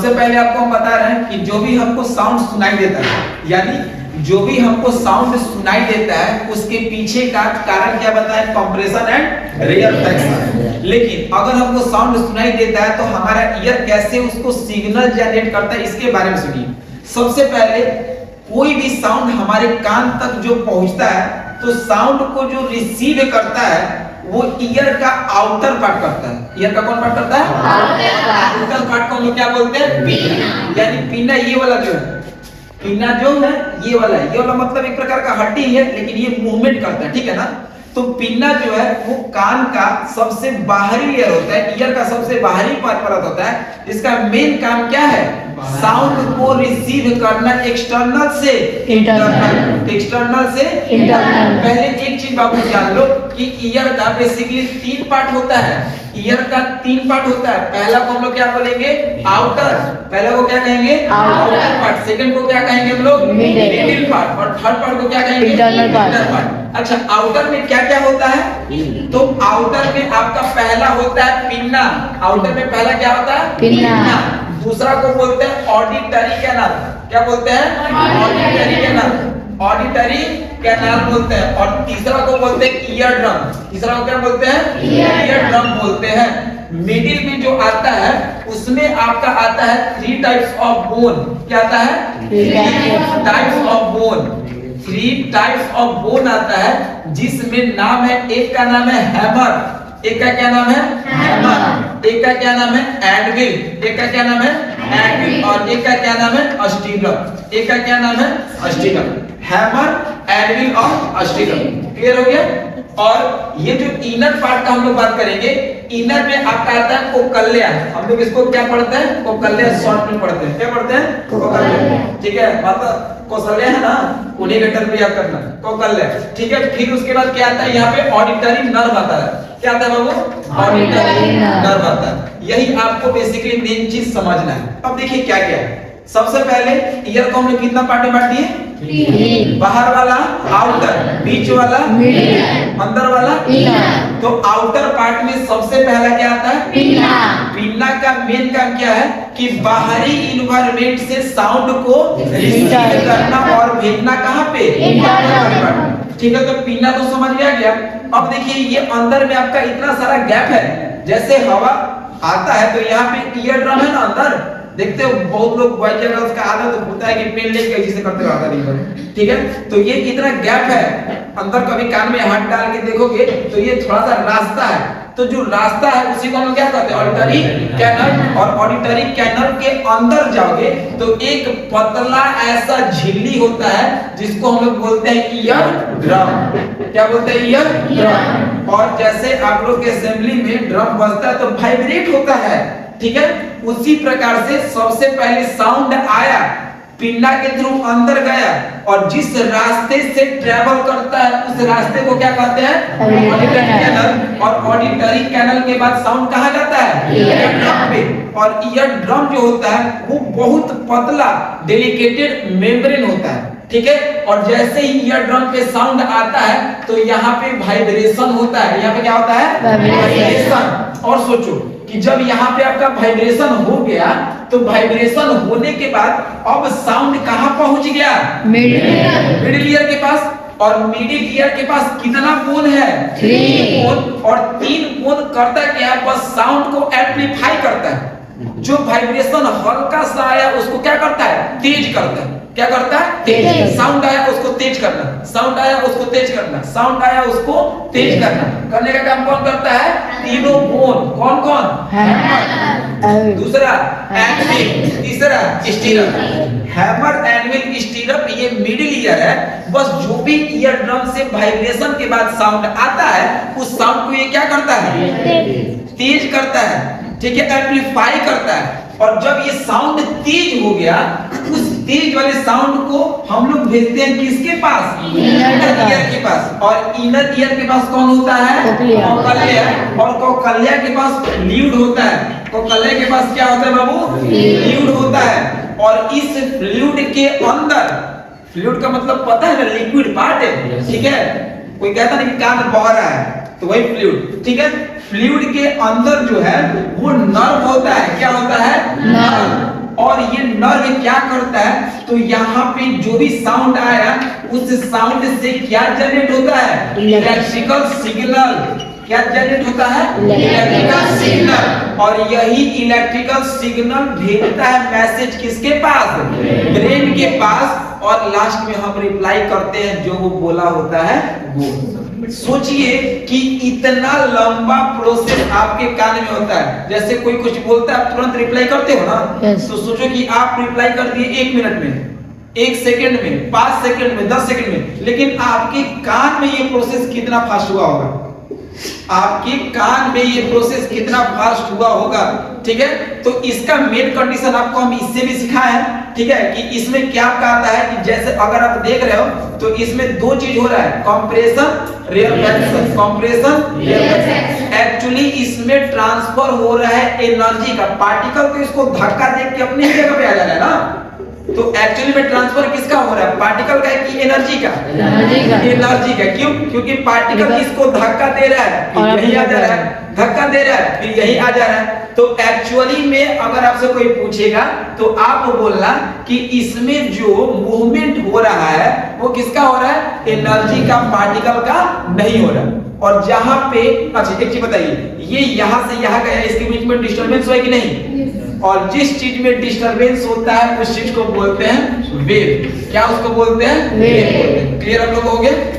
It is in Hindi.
सबसे पहले आपको हम बता रहे हैं कि जो भी हमको साउंड सुनाई देता है, यानी जो भी हमको साउंड सुनाई देता है उसके पीछे का कारण क्या बताएं? Compression and rarefaction. लेकिन अगर हमको साउंड सुनाई देता है तो हमारा ईयर कैसे उसको सिग्नल जनरेट करता है इसके बारे में सुनिए। सबसे पहले कोई भी साउंड हमारे कान तक जो पहुंचता है तो साउंड को जो रिसीव करता है वो ईयर का आउटर पार्ट करता है। ईयर का कौन पार्ट करता है? आउटर पार्ट को हम लोग क्या बोलते हैं? पिन्ना। यानी पिन्ना ये वाला जो है, पिन्ना जो है ये वाला मतलब एक प्रकार का हड्डी है, लेकिन ये मूवमेंट करता है, ठीक है ना। तो पिन्ना जो है वो कान का सबसे बाहरी लेयर होता है, ईयर का सबसे बाहरी परत होता है। इसका मेन काम क्या है? साउंड को रिसीव करना एक्सटर्नल से इंटरनल, एक्सटर्नल से इंटरनल। पहले एक चीज बाबू जान लो कि ईयर का बेसिकली 3 पार्ट होता है। ईयर का 3 पार्ट होता है। पहला को हम लोग क्या बोलेंगे? आउटर। पहला को क्या कहेंगे? Outer part. सेकंड को क्या कहेंगे हम लोग? Middle part. और थर्ड पार्ट को क्या कहेंगे? Internal part. अच्छा, आउटर में क्या क्या होता है? तो आउटर में आपका पहला होता है पिन्ना। आउटर में पहला क्या होता है? पिन्ना। दूसरा को बोलते हैं ऑडिटरी कैनाल। क्या बोलते हैं? Auditory canal. ऑडिटरी कैनाल बोलते हैं। और तीसरा को बोलते हैं ईयर ड्रम। तीसरा को क्या बोलते हैं? ईयर ड्रम बोलते हैं। मिडिल में जो आता है उसमें आपका आता है 3 टाइप्स ऑफ बोन। क्या आता है? 3 types of bone. 3 types of bone आता है, जिसमें नाम है, एक का नाम है हैमर, एक का क्या नाम है? हैमर। एक का क्या नाम है? एडविल। एक का क्या नाम है? एडविल। और एक का क्या नाम है? अस्टिगम। एक का क्या नाम है? अस्टिगम। हैमर, एडविल और अस्टिगम। क्लियर हो गया? और ये जो इनर पार्ट का हम लोग बात करेंगे, इनर में आपका आता है कोकल्या। हम लोग इसको क्या पढ़ते हैं? कोकल्या शॉर्ट में पढ़ते हैं। क्या पढ़ते हैं? कोकल्या। ठीक है, मतलब कौशल्या है ना, उन्हीं का टर्म याद करना, कोकल्या। ठीक है, फिर उसके बाद क्या आता है? यहाँ पे ऑडिटरी नर्व आता है। क्या आता है बाबू? ऑडिटरी नर्व आता है। यही आपको बेसिकली मेन चीज समझना है। अब देखिए क्या क्या है। सबसे पहले ईयर को हमने कितना पार्ट में बांट दिए? 3। बाहर वाला आउटर, बीच वाला मिडिल, अंदर वाला इनर। तो आउटर पार्ट में सबसे पहला क्या आता है? पिन्ना। पिन्ना का मेन काम क्या है? कि बाहरी इन्वायरमेंट से साउंड को रिसीव करना और भेजना कहाँ पे? इंटरनल। ठीक है, तो पिन्ना तो समझ में आ गया। अब देखिए ये अंदर में आपका इतना सारा गैप है। जैसे हवा आता है तो यहाँ पे ईयर ड्रम है ना अंदर, देखते हो बहुत लोग बॉयज एंड गर्ल्स का आदत होता है कि पेन लेके ऐसे करते रहता है। ठीक है, तो ये इतना गैप है अंदर, कभी कान में हाथ डाल के देखोगे तो ये थोड़ा सा रास्ता है। तो जो रास्ता है उसी को हम क्या कहते हैं? Auditory canal. और ऑडिटरी कैनल के अंदर जाओगे तो एक पतला ऐसा झिल्ली होता है जिसको हम लोग बोलते हैं ईयर ड्रम। क्या बोलते हैं? Ear drum. और जैसे आप लोग के असेंबली में ड्रम बजता है तो वाइब्रेट होता है, ठीक है, उसी प्रकार से सबसे पहले साउंड आया, पिन्ना के थ्रू अंदर गया, और जिस रास्ते से ट्रेवल करता है उस रास्ते को क्या कहते हैं? Auditory canal. और ऑडिटरी कैनल के बाद साउंड कहाँ जाता है? ईयर ड्रम पे। और ईयर ड्रम जो होता है वो बहुत पतला डेलिकेटेड मेम्ब्रेन होता है, ठीक है। और जैसे ही ईयर ड्रम पे साउंड आता है तो यहाँ पे वाइब्रेशन होता है। यहाँ पे क्या होता है? वाइब्रेशन। और सोचो कि जब यहाँ पे आपका वाइब्रेशन हो गया तो वाइब्रेशन होने के बाद अब साउंड कहाँ पहुंच गया? मिडिल ईयर के पास। और मिडिल ईयर के पास कितना बोन है? 3 बोन। और 3 बोन करता क्या? बस साउंड को एम्प्लीफाई करता है। जो वाइब्रेशन हल्का सा आया उसको क्या करता है? तेज करता है। क्या करता है? तेज। साउंड आया उसको तेज करना, साउंड आया उसको तेज करना, साउंड आया उसको तेज करना। करने का काम कौन करता है? तीनों बोन। कौन कौन? दूसरा एनविल, तीसरा स्टीरप। हैमर, एनविल, स्टीरप ये मिडिल ईयर है। बस जो भी ईयर ड्रम से वाइब्रेशन के बाद साउंड आता है उस साउंड को ये क्या करता है? तेज करता है, ठीक है, एम्प्लीफाई करता है। और जब ये साउंड तेज हो गया उस तेज वाले साउंड को हम लोग भेजते हैं किसके पास? इनर ईयर के पास। और इनर ईयर के पास कौन होता है? कोकल्या। और कोकल्या के पास ल्यूड होता है। कोकल्या के पास क्या होता है बाबू? ल्यूड होता है। और इस फ्लूइड के अंदर, फ्लूइड का मतलब पता है ना, लिक्विड पार्ट है, ठीक है। कोई कहता नहीं कि कान बह रहा है, तो वही फ्लूइड, ठीक है। फ्लूइड के अंदर जो है वो नर्व होता है। क्या होता है? नर्व। और ये नर्व क्या करता है, तो यहाँ पे जो भी साउंड आया उस साउंड से क्या जनरेट होता है, इलेक्ट्रिकल सिग्नल। क्या जनरेट होता है, इलेक्ट्रिकल सिग्नल। और यही इलेक्ट्रिकल सिग्नल भेजता है मैसेज किसके पास, ब्रेन के पास, और लास्ट में हम रिप्लाई करते हैं जो वो बोला होता है वो। सोचिए कि इतना लंबा प्रोसेस आपके कान में होता है। जैसे कोई कुछ बोलता है आप तुरंत रिप्लाई करते हो ना, तो सोचो कि आप रिप्लाई कर दिए 1 मिनट में, 1 सेकंड में, 5 सेकंड में, 10 सेकंड में, लेकिन आपके कान में ये प्रोसेस कितना फास्ट हुआ होगा, आपके कान में ये प्रोसेस कितना फास्ट हुआ होगा। ठीक है, तो इसका मेन कंडीशन आपको हम इससे भी सिखाए हैं। ठीक है, कि इसमें क्या कहता है कि जैसे अगर आप देख रहे हो तो इसमें 2 चीज हो रहा है, compression, relaxation. Compression, relaxation. Actually इसमें ट्रांसफर हो रहा है एनर्जी का, पार्टिकल को इसको धक्का देके अपनी जगह पे आ जा रहा है ना, तो एक्चुअली में ट्रांसफर किसका हो रहा है, पार्टिकल का है कि एनर्जी का, एनर्जी का। क्यों, क्योंकि पार्टिकल इसको धक्का दे रहा है, यही आ जा रहा है, धक्का दे रहा है, फिर यही आ जा रहा है। तो एक्चुअली में अगर आपसे कोई पूछेगा तो आप बोलना कि इसमें जो मूवमेंट हो रहा है वो किसका हो रहा है, एनर्जी का, पार्टिकल का नहीं हो रहा। और जहां पे, अच्छा एक चीज बताइए, ये यहां से यहां गया, इसके बीच में डिस्टरबेंस है कि नहीं, और जिस चीज में डिस्टरबेंस होता है उस चीज को बोलते हैं वेव। क्या उसको बोलते हैं, वेव। क्लियर आप लोग हो गए।